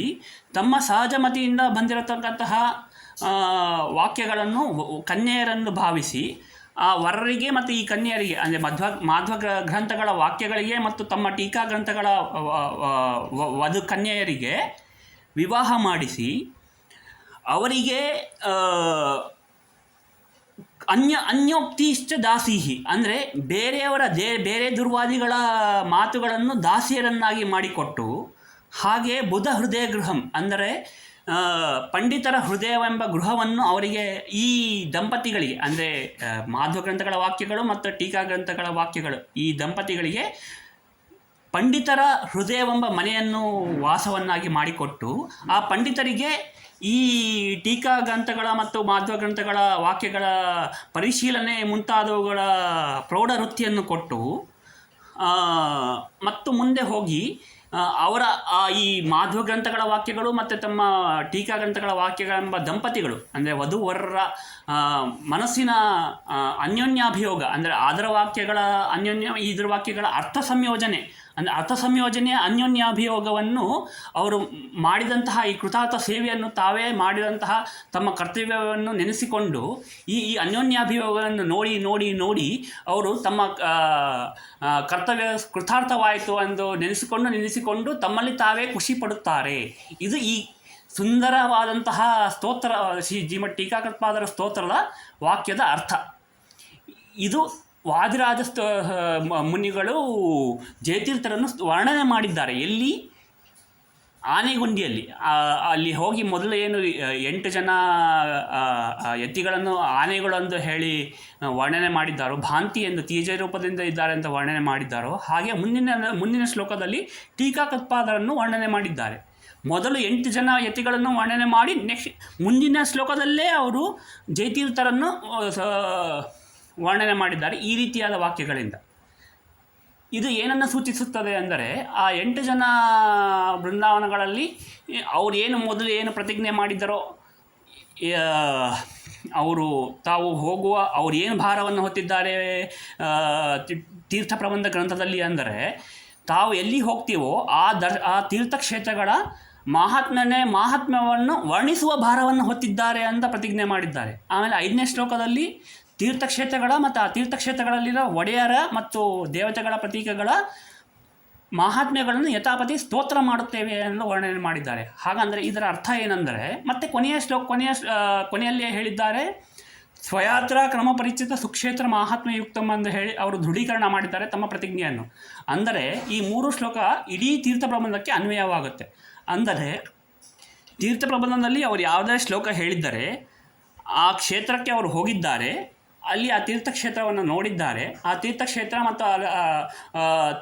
ತಮ್ಮ ಸಹಜಮತಿಯಿಂದ ಬಂದಿರತಕ್ಕಂತಹ ವಾಕ್ಯಗಳನ್ನು ಕನ್ಯೆಯರನ್ನು ಭಾವಿಸಿ ಆ ವರರಿಗೆ ಮತ್ತು ಈ ಕನ್ಯೆಯರಿಗೆ ಮಾಧ್ವ ಗ್ರಂಥಗಳ ವಾಕ್ಯಗಳಿಗೆ ಮತ್ತು ತಮ್ಮ ಟೀಕಾ ಗ್ರಂಥಗಳ ವಧು ಕನ್ಯೆಯರಿಗೆ ವಿವಾಹ ಮಾಡಿಸಿ ಅವರಿಗೆ ಅನ್ಯೋಕ್ತಿಶ್ಚ ದಾಸೀಹಿ ಬೇರೆ ದುರ್ವಾದಿಗಳ ಮಾತುಗಳನ್ನು ದಾಸಿಯರನ್ನಾಗಿ ಮಾಡಿಕೊಟ್ಟು ಹಾಗೆ ಬುಧ ಹೃದಯ ಗೃಹಂ ಪಂಡಿತರ ಹೃದಯವೆಂಬ ಗೃಹವನ್ನು ಅವರಿಗೆ ಈ ದಂಪತಿಗಳಿಗೆ ಮಾಧ್ವ ಗ್ರಂಥಗಳ ವಾಕ್ಯಗಳು ಮತ್ತು ಟೀಕಾ ಗ್ರಂಥಗಳ ವಾಕ್ಯಗಳು ಈ ದಂಪತಿಗಳಿಗೆ ಪಂಡಿತರ ಹೃದಯವೆಂಬ ಮನೆಯನ್ನು ವಾಸವನ್ನಾಗಿ ಮಾಡಿಕೊಟ್ಟು ಆ ಪಂಡಿತರಿಗೆ ಈ ಟೀಕಾ ಗ್ರಂಥಗಳ ಮತ್ತು ಮಾಧ್ವ ಗ್ರಂಥಗಳ ವಾಕ್ಯಗಳ ಪರಿಶೀಲನೆ ಮುಂತಾದವುಗಳ ಪ್ರೌಢ ವೃತ್ತಿಯನ್ನು ಕೊಟ್ಟು ಮತ್ತು ಮುಂದೆ ಹೋಗಿ ಅವರ ಈ ಮಾಧ್ವ ಗ್ರಂಥಗಳ ವಾಕ್ಯಗಳು ಮತ್ತು ತಮ್ಮ ಟೀಕಾ ಗ್ರಂಥಗಳ ವಾಕ್ಯಗಳೆಂಬ ದಂಪತಿಗಳು ವಧುವರರ ಮನಸ್ಸಿನ ಅನ್ಯೋನ್ಯಾಭಿಯೋಗ ಅದರ ವಾಕ್ಯಗಳ ಇದರ ವಾಕ್ಯಗಳ ಅರ್ಥ ಸಂಯೋಜನೆಯ ಅನ್ಯೋನ್ಯಾಭಿಯೋಗವನ್ನು ಅವರು ಮಾಡಿದಂತಹ ಈ ಕೃತಾರ್ಥ ಸೇವೆಯನ್ನು ತಾವೇ ಮಾಡಿದಂತಹ ತಮ್ಮ ಕರ್ತವ್ಯವನ್ನು ನೆನೆಸಿಕೊಂಡು ಈ ಅನ್ಯೋನ್ಯಾಭಿಯೋಗವನ್ನು ನೋಡಿ ಅವರು ತಮ್ಮ ಕರ್ತವ್ಯ ಕೃತಾರ್ಥವಾಯಿತು ಎಂದು ನೆನೆಸಿಕೊಂಡು ತಮ್ಮಲ್ಲಿ ತಾವೇ ಖುಷಿ ಪಡುತ್ತಾರೆ. ಇದು ಈ ಸುಂದರವಾದಂತಹ ಸ್ತೋತ್ರ ಶ್ರೀಮದ್ ಟೀಕಾಕೃತ್ಪಾದರ ಸ್ತೋತ್ರದ ವಾಕ್ಯದ ಅರ್ಥ. ಇದು ವಾದಿರಾಜ ಮುನಿಗಳು ಜಯತೀರ್ಥರನ್ನು ವರ್ಣನೆ ಮಾಡಿದ್ದಾರೆ. ಎಲ್ಲಿ? ಆನೆಗುಂದಿಯಲ್ಲಿ. ಅಲ್ಲಿ ಹೋಗಿ ಮೊದಲು ಏನು 8 ಜನ ಯತಿಗಳನ್ನು ಆನೆಗಳೆಂದು ಹೇಳಿ ವರ್ಣನೆ ಮಾಡಿದ್ದಾರೋ, ಭಾಂತಿ ಎಂದು ತೀಜ ರೂಪದಿಂದ ಇದ್ದಾರೆ ಅಂತ ವರ್ಣನೆ ಮಾಡಿದ್ದಾರೋ, ಹಾಗೆ ಮುಂದಿನ ಶ್ಲೋಕದಲ್ಲಿ ಟೀಕಾಕೃತ್ಪಾದರನ್ನು ವರ್ಣನೆ ಮಾಡಿದ್ದಾರೆ. ಮೊದಲು 8 ಜನ ಯತಿಗಳನ್ನು ವರ್ಣನೆ ಮಾಡಿ ಮುಂದಿನ ಶ್ಲೋಕದಲ್ಲೇ ಅವರು ಜಯತೀರ್ಥರನ್ನು ವರ್ಣನೆ ಮಾಡಿದ್ದಾರೆ ಈ ರೀತಿಯಾದ ವಾಕ್ಯಗಳಿಂದ. ಇದು ಏನನ್ನು ಸೂಚಿಸುತ್ತದೆ ಅಂದರೆ ಆ 8 ಜನ ಬೃಂದಾವನಗಳಲ್ಲಿ ಮೊದಲು ಏನು ಪ್ರತಿಜ್ಞೆ ಮಾಡಿದ್ದರೋ, ಅವರು ತಾವು ಹೋಗುವ ಏನು ಭಾರವನ್ನು ಹೊತ್ತಿದ್ದಾರೆ ತೀರ್ಥ ಪ್ರಬಂಧ ಗ್ರಂಥದಲ್ಲಿ ತಾವು ಎಲ್ಲಿ ಹೋಗ್ತೀವೋ ಆ ತೀರ್ಥಕ್ಷೇತ್ರಗಳ ಮಾಹಾತ್ಮ್ಯವನ್ನು ವರ್ಣಿಸುವ ಭಾರವನ್ನು ಹೊತ್ತಿದ್ದಾರೆ ಅಂತ ಪ್ರತಿಜ್ಞೆ ಮಾಡಿದ್ದಾರೆ. ಆಮೇಲೆ 5ನೇ ಶ್ಲೋಕದಲ್ಲಿ ತೀರ್ಥಕ್ಷೇತ್ರಗಳ ಮತ್ತು ಆ ತೀರ್ಥಕ್ಷೇತ್ರಗಳಲ್ಲಿರೋ ಒಡೆಯರ ಮತ್ತು ದೇವತೆಗಳ ಪ್ರತೀಕಗಳ ಮಹಾತ್ಮ್ಯಗಳನ್ನು ಯಥಾಪತಿ ಸ್ತೋತ್ರ ಮಾಡುತ್ತೇವೆ ಎಂದು ವರ್ಣನೆ ಮಾಡಿದ್ದಾರೆ. ಹಾಗಂದರೆ ಇದರ ಅರ್ಥ ಏನೆಂದರೆ, ಮತ್ತೆ ಕೊನೆಯಲ್ಲಿಯೇ ಹೇಳಿದ್ದಾರೆ, ಸ್ವಯಾತ್ರ ಕ್ರಮ ಪರಿಚಿತ ಸುಕ್ಷೇತ್ರ ಮಹಾತ್ಮ್ಯಯುಕ್ತಂ ಎಂದು ಹೇಳಿ ಅವರು ದೃಢೀಕರಣ ಮಾಡಿದ್ದಾರೆ ತಮ್ಮ ಪ್ರತಿಜ್ಞೆಯನ್ನು. ಈ 3 ಶ್ಲೋಕ ಇಡೀ ತೀರ್ಥ ಪ್ರಬಂಧಕ್ಕೆ ಅನ್ವಯವಾಗುತ್ತೆ. ತೀರ್ಥ ಪ್ರಬಂಧದಲ್ಲಿ ಅವರು ಯಾವುದೇ ಶ್ಲೋಕ ಹೇಳಿದ್ದಾರೆ, ಆ ಕ್ಷೇತ್ರಕ್ಕೆ ಅವರು ಹೋಗಿದ್ದಾರೆ, ಅಲ್ಲಿ ಆ ತೀರ್ಥಕ್ಷೇತ್ರವನ್ನು ನೋಡಿದ್ದಾರೆ, ಆ ತೀರ್ಥಕ್ಷೇತ್ರ ಮತ್ತು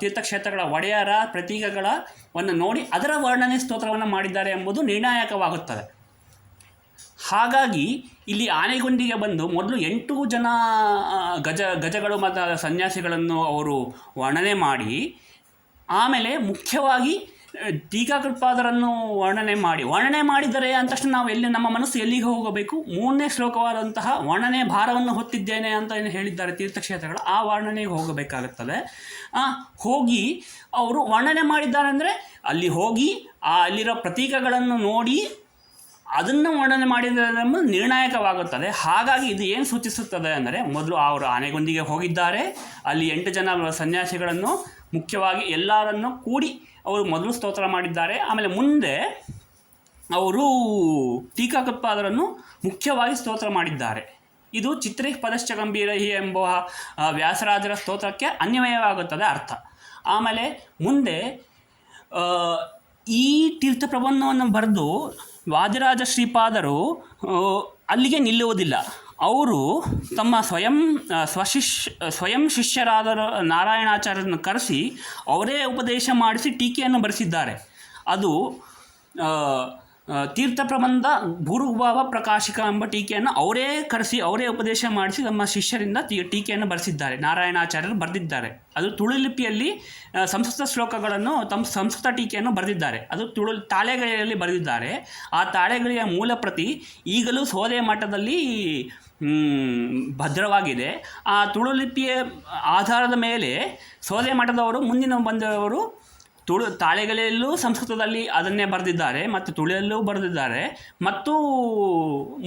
ತೀರ್ಥಕ್ಷೇತ್ರಗಳ ಒಡೆಯರ ಪ್ರತೀಕಗಳನ್ನು ನೋಡಿ ಅದರ ವರ್ಣನೆ ಸ್ತೋತ್ರವನ್ನು ಮಾಡಿದ್ದಾರೆ ಎಂಬುದು ನಿರ್ಣಾಯಕವಾಗುತ್ತದೆ. ಹಾಗಾಗಿ ಇಲ್ಲಿ ಆನೆಗುಂದಿಗೆ ಬಂದು ಮೊದಲು 8 ಜನ ಗಜಗಳು ಮತ್ತು ಸನ್ಯಾಸಿಗಳನ್ನು ಅವರು ವರ್ಣನೆ ಮಾಡಿ, ಆಮೇಲೆ ಮುಖ್ಯವಾಗಿ ಟೀಕಾಕೃತ್ಪಾದರನ್ನು ವರ್ಣನೆ ಮಾಡಿದರೆ ಅಂದ ತಕ್ಷಣ ನಾವು ನಮ್ಮ ಮನಸ್ಸು ಎಲ್ಲಿಗೆ ಹೋಗಬೇಕು? 3ನೇ ಶ್ಲೋಕವಾದಂತಹ ವರ್ಣನೆ ಭಾರವನ್ನು ಹೊತ್ತಿದ್ದೇನೆ ಅಂತ ಏನು ಹೇಳಿದ್ದಾರೆ ತೀರ್ಥಕ್ಷೇತ್ರಗಳು, ಆ ವರ್ಣನೆಗೆ ಹೋಗಬೇಕಾಗುತ್ತದೆ. ಹೋಗಿ ಅವರು ವರ್ಣನೆ ಮಾಡಿದ್ದಾರೆ ಅಲ್ಲಿ ಹೋಗಿ ಅಲ್ಲಿರೋ ಪ್ರತೀಕಗಳನ್ನು ನೋಡಿ ಅದನ್ನು ವರ್ಣನೆ ಮಾಡಿದರೆ ನಿರ್ಣಾಯಕವಾಗುತ್ತದೆ. ಹಾಗಾಗಿ ಇದು ಏನು ಸೂಚಿಸುತ್ತದೆ ಅಂದರೆ, ಮೊದಲು ಅವರು ಆನೆಗೊಂದಿಗೆ ಹೋಗಿದ್ದಾರೆ, ಅಲ್ಲಿ 8 ಜನ ಸನ್ಯಾಸಿಗಳನ್ನು ಮುಖ್ಯವಾಗಿ ಎಲ್ಲರನ್ನು ಕೂಡಿ ಅವರು ಮೊದಲು ಸ್ತೋತ್ರ ಮಾಡಿದ್ದಾರೆ. ಆಮೇಲೆ ಮುಂದೆ ಅವರು ಟೀಕಾಕೃತ್ಪಾದರನ್ನು ಮುಖ್ಯವಾಗಿ ಸ್ತೋತ್ರ ಮಾಡಿದ್ದಾರೆ. ಇದು ಚಿತ್ರೇ ಪದಶ್ಚ ಗಂಭೀರಹಿ ಎಂಬ ವ್ಯಾಸರಾಜರ ಸ್ತೋತ್ರಕ್ಕೆ ಅನ್ವಯವಾಗುತ್ತದೆ ಅರ್ಥ. ಆಮೇಲೆ ಮುಂದೆ ಈ ತೀರ್ಥ ಪ್ರಬಂಧವನ್ನು ಬರೆದು ವಾದಿರಾಜ ಶ್ರೀಪಾದರು ಅಲ್ಲಿಗೆ ನಿಲ್ಲುವುದಿಲ್ಲ. ಅವರು ತಮ್ಮ ಸ್ವಯಂ ಶಿಷ್ಯರಾದ ನಾರಾಯಣಾಚಾರ್ಯರನ್ನು ಕರೆಸಿ ಅವರೇ ಉಪದೇಶ ಮಾಡಿಸಿ ಟೀಕೆಯನ್ನು ಬರೆಸಿದ್ದಾರೆ. ಅದು ತೀರ್ಥ ಪ್ರಬಂಧ ಭೂರ್ಭಾವ ಪ್ರಕಾಶಿಕ ಎಂಬ ಟೀಕೆಯನ್ನು ಅವರೇ ಕರೆಸಿ ಅವರೇ ಉಪದೇಶ ಮಾಡಿಸಿ ತಮ್ಮ ಶಿಷ್ಯರಿಂದ ಟೀಕೆಯನ್ನು ಬರೆಸಿದ್ದಾರೆ. ನಾರಾಯಣಾಚಾರ್ಯರು ಬರೆದಿದ್ದಾರೆ. ಅದು ತುಳು ಲಿಪಿಯಲ್ಲಿ ಸಂಸ್ಕೃತ ಶ್ಲೋಕಗಳನ್ನು ತಮ್ಮ ಸಂಸ್ಕೃತ ಟೀಕೆಯನ್ನು ಬರೆದಿದ್ದಾರೆ. ಅದು ತಾಳೆಗಳೆಯಲ್ಲಿ ಬರೆದಿದ್ದಾರೆ. ಆ ತಾಳೆಗಳೆಯ ಮೂಲ ಪ್ರತಿ ಈಗಲೂ ಸೋದೆ ಮಠದಲ್ಲಿ ಭದ್ರವಾಗಿದೆ. ಆ ತುಳು ಲಿಪಿಯ ಆಧಾರದ ಮೇಲೆ ಸೋದೆ ಮಠದವರು ಮುಂದಿನ ಬಂದವರು ತಾಳೆಗಲೆಯಲ್ಲೂ ಸಂಸ್ಕೃತದಲ್ಲಿ ಅದನ್ನೇ ಬರೆದಿದ್ದಾರೆ ಮತ್ತು ತುಳಿಯಲ್ಲೂ ಬರೆದಿದ್ದಾರೆ ಮತ್ತು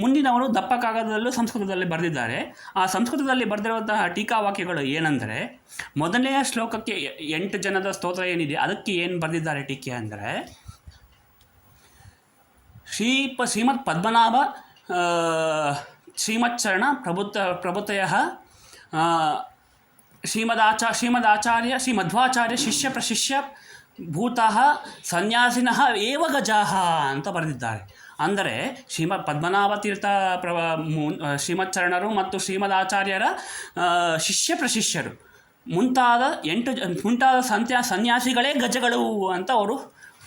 ಮುಂದಿನವರು ದಪ್ಪ ಕಾಗದದಲ್ಲೂ ಸಂಸ್ಕೃತದಲ್ಲಿ ಬರೆದಿದ್ದಾರೆ. ಆ ಸಂಸ್ಕೃತದಲ್ಲಿ ಬರೆದಿರುವಂತಹ ಟೀಕಾವಾಕ್ಯಗಳು ಏನೆಂದರೆ, ಮೊದಲನೆಯ ಶ್ಲೋಕಕ್ಕೆ 8 ಜನದ ಸ್ತೋತ್ರ ಏನಿದೆ ಅದಕ್ಕೆ ಏನು ಬರೆದಿದ್ದಾರೆ ಟೀಕೆ ಅಂದರೆ, ಶ್ರೀಮತ್ ಪದ್ಮನಾಭ ಶ್ರೀಮಚ್ಚರಣ ಪ್ರಭುತಯ ಶ್ರೀಮದಾಚಾರ್ಯ ಶ್ರೀಮಧ್ವಾಚಾರ್ಯ ಶಿಷ್ಯ ಪ್ರಶಿಷ್ಯ ಭೂತಃ ಸನ್ಯಾಸಿನಃ ಏವ ಗಜಾಹ ಅಂತ ಬರೆದಿದ್ದಾರೆ. ಅಂದರೆ ಶ್ರೀಮದ್ ಪದ್ಮನಾಭ ತೀರ್ಥ ಶ್ರೀಮಚ್ಚರಣರು ಮತ್ತು ಶ್ರೀಮದಾಚಾರ್ಯರ ಶಿಷ್ಯ ಪ್ರಶಿಷ್ಯರು ಮುಂತಾದ ಸನ್ಯಾಸಿಗಳೇ ಗಜಗಳು ಅಂತ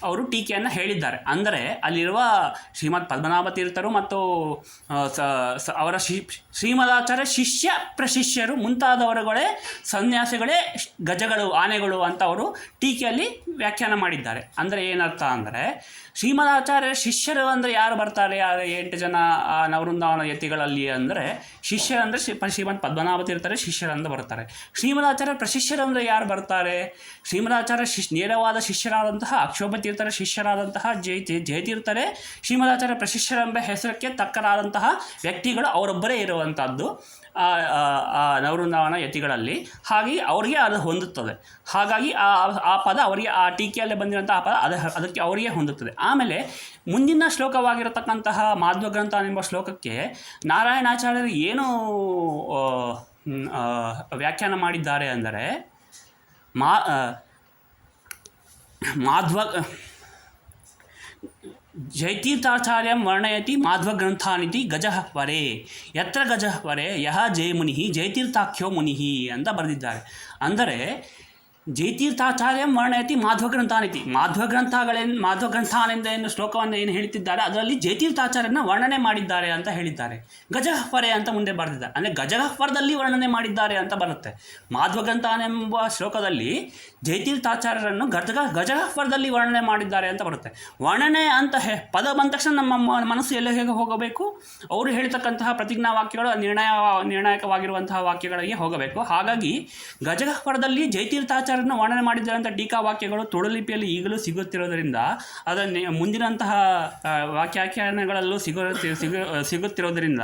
ಅವರು ಟೀಕೆಯನ್ನು ಹೇಳಿದ್ದಾರೆ. ಅಂದರೆ ಅಲ್ಲಿರುವ ಶ್ರೀಮದ್ ಪದ್ಮನಾಭ ತೀರ್ಥರು ಮತ್ತು ಅವರ ಶ್ರೀಮದಾಚಾರ್ಯ ಶಿಷ್ಯ ಪ್ರಶಿಷ್ಯರು ಮುಂತಾದವರುಗಳೇ ಸನ್ಯಾಸಿಗಳೇ ಗಜಗಳು, ಆನೆಗಳು ಅಂತ ಅವರು ಟೀಕೆಯಲ್ಲಿ ವ್ಯಾಖ್ಯಾನ ಮಾಡಿದ್ದಾರೆ. ಅಂದರೆ ಏನರ್ಥ ಅಂದರೆ, ಶ್ರೀಮದಾಚಾರ್ಯ ಶಿಷ್ಯರು ಅಂದರೆ ಯಾರು ಬರ್ತಾರೆ? 8 ಜನ ನವವೃಂದಾವನ ಯತಿಗಳಲ್ಲಿ ಅಂದರೆ ಶಿಷ್ಯರಂದರೆ ಶ್ರೀಮದ್ ಪದ್ಮನಾಭ ತೀರ್ಥರೇ ಶಿಷ್ಯರಂದು ಬರ್ತಾರೆ. ಶ್ರೀಮದಾಚಾರ್ಯ ಪ್ರಶಿಷ್ಯರು ಅಂದರೆ ಯಾರು ಬರ್ತಾರೆ? ಶ್ರೀಮದಾಚಾರ್ಯ ನೇರವಾದ ಶಿಷ್ಯರಾದಂತಹ ಅಕ್ಷೋಭ ತೀರ್ಥರ ಶಿಷ್ಯರಾದಂತಹ ಜಯತೀರ್ಥರೇ ಶ್ರೀಮದಾಚಾರ್ಯ ಪ್ರಶಿಷ್ಯರೆಂಬ ಹೆಸರಕ್ಕೆ ತಕ್ಕರಾದಂತಹ ವ್ಯಕ್ತಿಗಳು ಅವರೊಬ್ಬರೇ ಇರುವಂಥದ್ದು ನವವೃಂದಾವನ ಯತಿಗಳಲ್ಲಿ. ಹಾಗಾಗಿ ಅವರಿಗೆ ಅದು ಹೊಂದುತ್ತದೆ. ಹಾಗಾಗಿ ಆ ಪದ ಅವರಿಗೆ, ಆ ಟೀಕೆಯಲ್ಲಿ ಬಂದಿರುವಂತಹ ಪದ ಅದಕ್ಕೆ ಅವರಿಗೆ ಹೊಂದುತ್ತದೆ. ಆಮೇಲೆ ಮುಂದಿನ ಶ್ಲೋಕವಾಗಿರತಕ್ಕಂತಹ ಮಾಧ್ವಗ್ರಂಥ ಎಂಬ ಶ್ಲೋಕಕ್ಕೆ ನಾರಾಯಣಾಚಾರ್ಯರು ಏನು ವ್ಯಾಖ್ಯಾನ ಮಾಡಿದ್ದಾರೆ ಅಂದರೆ, ಜಯತೀರ್ಥಾಚಾರ್ಯಂ ವರ್ಣಯತಿ ಮಾಧ್ವಗ್ರಂಥಾನಿತಿ ಗಜಃ ವರೆ ಯತ್ರ ಗಜಃ ವರೆ ಯಹ ಜಯಮುನಿ ಜಯತೀರ್ಥಾಖ್ಯೋ ಮುನಿ ಅಂತ ಬರೆದಿದ್ದಾರೆ. ಅಂದರೆ ಜಯತೀರ್ಥಾಚಾರ್ಯಂ ವರ್ಣಯತಿ ಮಾಧ್ವಗ್ರಂಥಾನಿತಿ, ಮಾಧ್ವಗ್ರಂಥಾನೆಂದ ಏನು ಶ್ಲೋಕವನ್ನು ಏನು ಹೇಳ್ತಿದ್ದಾರೆ ಅದರಲ್ಲಿ ಜಯತೀರ್ಥಾಚಾರ್ಯನ ವರ್ಣನೆ ಮಾಡಿದ್ದಾರೆ ಅಂತ ಹೇಳಿದ್ದಾರೆ. ಗಜಹ್ವರೆ ಅಂತ ಮುಂದೆ ಬರೆದಿದ್ದಾರೆ. ಅಂದರೆ ಗಜಹ್ವರದಲ್ಲಿ ವರ್ಣನೆ ಮಾಡಿದ್ದಾರೆ ಅಂತ ಬರುತ್ತೆ. ಮಾಧ್ವಗ್ರಂಥಾನೆಂಬ ಶ್ಲೋಕದಲ್ಲಿ ಜಯತೀರ್ಥಾಚಾರ್ಯರನ್ನು ಗಜಹ್ವರದಲ್ಲಿ ವರ್ಣನೆ ಮಾಡಿದ್ದಾರೆ ಅಂತ ಬರುತ್ತೆ. ವರ್ಣನೆ ಅಂತ ಪದ ಬಂದ ತಕ್ಷಣ ನಮ್ಮ ಮನಸ್ಸು ಎಲ್ಲ ಹೇಗೆ ಹೋಗಬೇಕು? ಅವರು ಹೇಳ್ತಕ್ಕಂತಹ ಪ್ರತಿಜ್ಞಾ ವಾಕ್ಯಗಳು ನಿರ್ಣಾಯಕವಾಗಿರುವಂತಹ ವಾಕ್ಯಗಳಿಗೆ ಹೋಗಬೇಕು. ಹಾಗಾಗಿ ಗಜಹ್ವರದಲ್ಲಿ ಜಯತೀರ್ಥಾಚಾರ್ಯ ವರ್ಣನೆ ಮಾಡಿದ್ದಾರೆ ಅಂತ ಟೀಕಾವಾಕ್ಯಗಳು ತುಳು ಲಿಪಿಯಲ್ಲಿ ಈಗಲೂ ಸಿಗುತ್ತಿರೋದರಿಂದ, ಅದನ್ನು ಮುಂದಿನಂತಹ ವಾಕ್ಯಾಖ್ಯಾನಗಳಲ್ಲೂ ಸಿಗುತ್ತಿರೋದರಿಂದ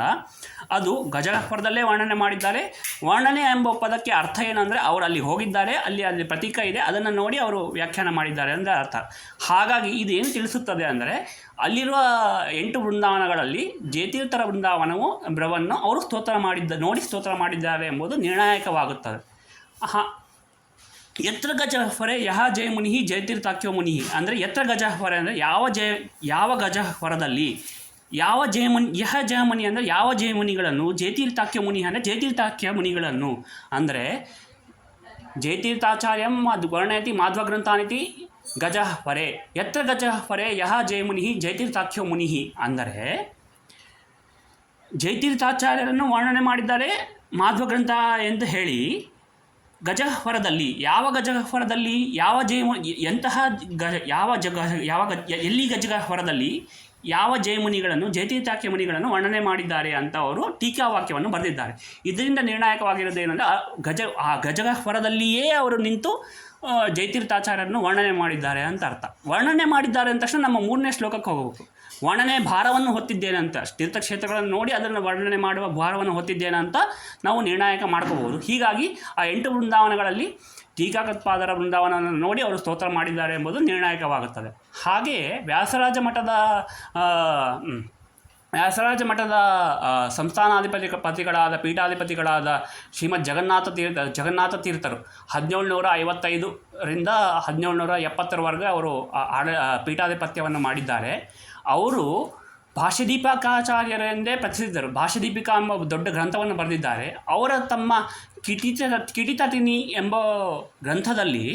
ಅದು ಗಜಹ್ವರದಲ್ಲೇ ವರ್ಣನೆ ಮಾಡಿದ್ದಾರೆ. ವರ್ಣನೆ ಎಂಬ ಪದಕ್ಕೆ ಅರ್ಥ ಏನಂದರೆ, ಅವರು ಅಲ್ಲಿ ಹೋಗಿದ್ದಾರೆ, ಅಲ್ಲಿ ಪ್ರತೀಕ ಇದೆ, ಅದನ್ನು ನೋಡಿ ಅವರು ವ್ಯಾಖ್ಯಾನ ಮಾಡಿದ್ದಾರೆ ಅಂದರೆ ಅರ್ಥ. ಹಾಗಾಗಿ ಇದು ಏನು ತಿಳಿಸುತ್ತದೆ ಅಂದರೆ, ಅಲ್ಲಿರುವ 8 ವೃಂದಾವನಗಳಲ್ಲಿ ಜಯತೀರ್ಥರ ವೃಂದಾವನವನ್ನು ಅವರು ಸ್ತೋತ್ರ ಮಾಡಿದ್ದಾರೆ ಎಂಬುದು ನಿರ್ಣಾಯಕವಾಗುತ್ತದೆ. ಯತ್ರ ಗಜಹ್ವರೆ ಯಹ ಜಯಮುನಿ ಜಯತೀರ್ಥಾಖ್ಯೋ ಮುನಿ. ಅಂದರೆ ಯತ್ರ ಗಜಹ್ವರೆ ಅಂದರೆ ಯಾವ ಗಜಹ್ವರದಲ್ಲಿ ಯಾವ ಜಯಮುನಿ ಅಂದರೆ ಯಾವ ಜಯಮುನಿಗಳನ್ನು, ಜಯತೀರ್ಥಾಖ್ಯ ಮುನಿ ಅಂದರೆ ಜಯತೀರ್ಥಾಖ್ಯ ಮುನಿಗಳನ್ನು. ಅಂದರೆ ಜಯತೀರ್ಥಾಚಾರ್ಯಂ ವರ್ಣಯತಿ ಮಾಧ್ವಗ್ರಂಥಾನಿತಿ ಗಜಹ್ವರೆ ಯತ್ರ ಗಜಹ್ವರೆ ಯಹ ಜಯಮುನಿ ಜಯತೀರ್ಥಾಖ್ಯೋ ಮುನಿ. ಅಂದರೆ ಜಯತೀರ್ಥಾಚಾರ್ಯರನ್ನು ವರ್ಣನೆ ಮಾಡಿದ್ದಾರೆ ಮಾಧ್ವಗ್ರಂಥ ಎಂದು ಹೇಳಿ, ಗಜಹ್ವರದಲ್ಲಿ ಯಾವ ಗಜಹ್ವರದಲ್ಲಿ ಎಲ್ಲಿ ಗಜಹ್ವರದಲ್ಲಿ ಯಾವ ಜಯಮುನಿಗಳನ್ನು ಜಯತೀರ್ಥಾಖ್ಯ ಮುನಿಗಳನ್ನು ವರ್ಣನೆ ಮಾಡಿದ್ದಾರೆ ಅಂತ ಅವರು ಟೀಕಾವಾಕ್ಯವನ್ನು ಬರೆದಿದ್ದಾರೆ. ಇದರಿಂದ ನಿರ್ಣಾಯಕವಾಗಿರೋದು ಏನಂದರೆ, ಆ ಗಜಹ್ವರದಲ್ಲಿಯೇ ಅವರು ನಿಂತು ಜಯತೀರ್ಥಾಚಾರ್ಯರನ್ನು ವರ್ಣನೆ ಮಾಡಿದ್ದಾರೆ ಅಂತ ಅರ್ಥ. ವರ್ಣನೆ ಮಾಡಿದ್ದಾರೆ ಅಂದ ತಕ್ಷಣ ನಮ್ಮ 3ನೇ ಶ್ಲೋಕಕ್ಕೆ ಹೋಗಬೇಕು. ವರ್ಣನೆ ಭಾರವನ್ನು ಹೊತ್ತಿದ್ದೇನೆ ಅಂತ, ತೀರ್ಥಕ್ಷೇತ್ರಗಳನ್ನು ನೋಡಿ ಅದನ್ನು ವರ್ಣನೆ ಮಾಡುವ ಭಾರವನ್ನು ಹೊತ್ತಿದ್ದೇನೆ ಅಂತ ನಾವು ನಿರ್ಣಾಯಕ ಮಾಡ್ಕೋಬೋದು. ಹೀಗಾಗಿ ಆ 8 ಬೃಂದಾವನಗಳಲ್ಲಿ ಟೀಕಾಕೃತ್ಪಾದರ ಬೃಂದಾವನವನ್ನು ನೋಡಿ ಅವರು ಸ್ತೋತ್ರ ಮಾಡಿದ್ದಾರೆ ಎಂಬುದು ನಿರ್ಣಾಯಕವಾಗುತ್ತದೆ. ಹಾಗೆಯೇ ವ್ಯಾಸರಾಜ ಮಠದ ಸಂಸ್ಥಾನಾಧಿಪತಿಗಳಾದ ಪೀಠಾಧಿಪತಿಗಳಾದ ಶ್ರೀಮದ್ ಜಗನ್ನಾಥ ತೀರ್ಥರು 1755ರಿಂದ 1770ರವರೆಗೆ ಅವರು ಪೀಠಾಧಿಪತ್ಯವನ್ನು ಮಾಡಿದ್ದಾರೆ. ಅವರು ಭಾಷ್ಯದೀಪಿಕಾಚಾರ್ಯರೆಂದೇ ಪ್ರಸಿದ್ಧರು. ಭಾಷ್ಯದೀಪಿಕಾ ಎಂಬ ದೊಡ್ಡ ಗ್ರಂಥವನ್ನು ಬರೆದಿದ್ದಾರೆ. ಅವರ ತಮ್ಮ ಕಿಟಿತಟಿನಿ ಎಂಬ ಗ್ರಂಥದಲ್ಲಿ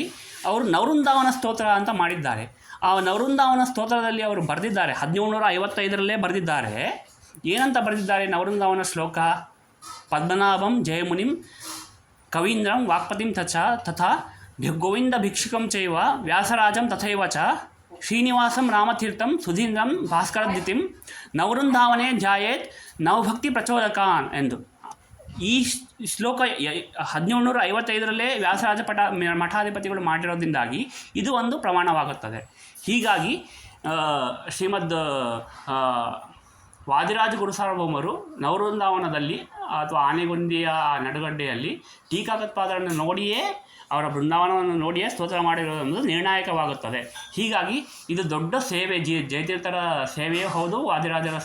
ಅವರು ನವವೃಂದಾವನ ಸ್ತೋತ್ರ ಅಂತ ಮಾಡಿದ್ದಾರೆ. ಆ ನವವೃಂದಾವನ ಸ್ತೋತ್ರದಲ್ಲಿ ಅವರು ಬರೆದಿದ್ದಾರೆ, 1755ರಲ್ಲೇ ಬರೆದಿದ್ದಾರೆ. ಏನಂತ ಬರೆದಿದ್ದಾರೆ ನವವೃಂದಾವನ ಶ್ಲೋಕ? ಪದ್ಮನಾಭಂ ಜಯಮುನಿಂ ಕವೀಂದ್ರಂ ವಾಕ್ಪತಿಂ ತಥಾ ಗೋವಿಂದ ಭಿಕ್ಷುಕಂ ಚೈವ ವ್ಯಾಸರಾಜಂ ತಥೈವ ಚ ಶ್ರೀನಿವಾಸಂ ರಾಮತೀರ್ಥಂ ಸುಧೀಂದ್ರಂ ಭಾಸ್ಕರದ್ಯುತಿಂ ನವವೃಂದಾವನೆ ಧ್ಯಾಯೇತ್ ನವಭಕ್ತಿ ಪ್ರಚೋದಕಾನ್ ಎಂದು. ಈ ಶ್ಲೋಕ 1755ರಲ್ಲೇ ವ್ಯಾಸರಾಜ ಮಠಾಧಿಪತಿಗಳು ಮಾಡಿರೋದ್ರಿಂದಾಗಿ ಇದು ಒಂದು ಪ್ರಮಾಣವಾಗುತ್ತದೆ. ಹೀಗಾಗಿ ಶ್ರೀಮದ್ ವಾದಿರಾಜ ಗುರುಸಾರ್ವಭೌಮರು ನವವೃಂದಾವನದಲ್ಲಿ ಅಥವಾ ಆನೆಗೊಂದಿಯ ನಡುಗಡ್ಡೆಯಲ್ಲಿ ಟೀಕಾಕೃತ್ಪಾದರನ್ನು ನೋಡಿಯೇ, ಅವರ ಬೃಂದಾವನವನ್ನು ನೋಡಿಯೇ ಸ್ತೋತ್ರ ಮಾಡಿರೋದು ನಿರ್ಣಾಯಕವಾಗುತ್ತದೆ. ಹೀಗಾಗಿ ಇದು ದೊಡ್ಡ ಸೇವೆ, ಜಯತೀರ್ಥರ ಸೇವೆಯೇ ಹೌದು, ವಾದಿರಾಜರ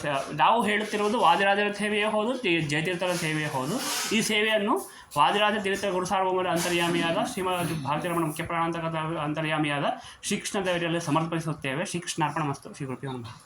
ನಾವು ಹೇಳುತ್ತಿರುವುದು ವಾದಿರಾಜರ ಸೇವೆಯೇ ಹೌದು, ಜಯತೀರ್ಥರ ಸೇವೆಯೇ ಹೌದು. ಈ ಸೇವೆಯನ್ನು ವಾದಿರಾಜ ತೀರ್ಥ ಗುರುಸಾರ್ವಭೌಮರ ಅಂತರ್ಯಾಮಿಯಾದ ಶ್ರೀಮದ್ ಭಾರತೀರಮಣ ಮುಖ್ಯ ಪ್ರಾಣಾಂತರ್ಯಾಮಿಯಾದ ಶ್ರೀಕೃಷ್ಣ ದೇವರಲ್ಲಿ ಸಮರ್ಪಿಸುತ್ತೇವೆ. ಶ್ರೀಕೃಷ್ಣಾರ್ಪಣ ಮಸ್ತು. ಶ್ರೀ ಗುರುಭ್ಯೋ ನಮಃ.